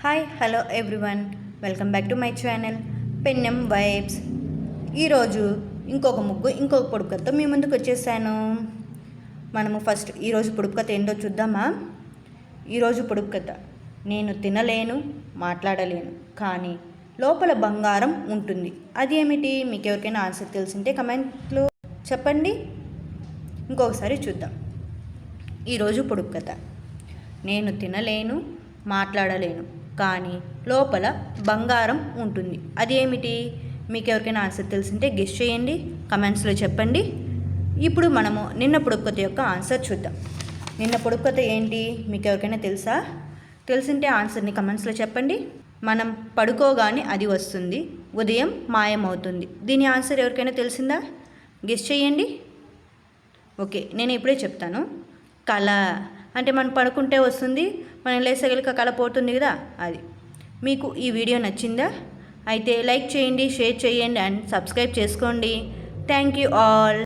Hi hello everyone, welcome back to my channel పెన్నెం vibes. ఈరోజు ఇంకొక పొడుపు కథతో మీ ముందుకు వచ్చేసాను. మనము ఫస్ట్ ఈరోజు పొడుపు కథ ఏంటో చూద్దామా. ఈరోజు పొడుపు కథ, నేను తినలేను, మాట్లాడలేను, కానీ లోపల బంగారం ఉంటుంది. అది ఏమిటి? మీకు ఎవరికైనా ఆన్సర్ తెలిసింటే కమెంట్లో చెప్పండి. ఇంకొకసారి చూద్దాం. ఈరోజు పొడుపు కథ, నేను తినలేను, మాట్లాడలేను, కానీ లోపల బంగారం ఉంటుంది. అది ఏమిటి? మీకు ఎవరికైనా ఆన్సర్ తెలిసింటే గెస్ చేయండి, కమెంట్స్లో చెప్పండి. ఇప్పుడు మనము నిన్న పొడుపు కథ యొక్క ఆన్సర్ చూద్దాం. నిన్న పొడుపు కథ ఏంటి? మీకు ఎవరికైనా తెలుసా? తెలిసింటే ఆన్సర్ని కమెంట్స్లో చెప్పండి. మనం పడుకోగానే అది వస్తుంది, ఉదయం మాయమవుతుంది. దీని ఆన్సర్ ఎవరికైనా తెలిసిందా? గెస్ చేయండి. ఓకే, నేను ఇప్పుడే చెప్తాను. కళ. అంటే మనం పడుకుంటే వస్తుంది, మనం లేసగలిక కళ పోతుంది కదా, అది. మీకు ఈ వీడియో నచ్చిందా? అయితే లైక్ చేయండి, షేర్ చేయండి అండ్ సబ్స్క్రైబ్ చేసుకోండి. Thank you all.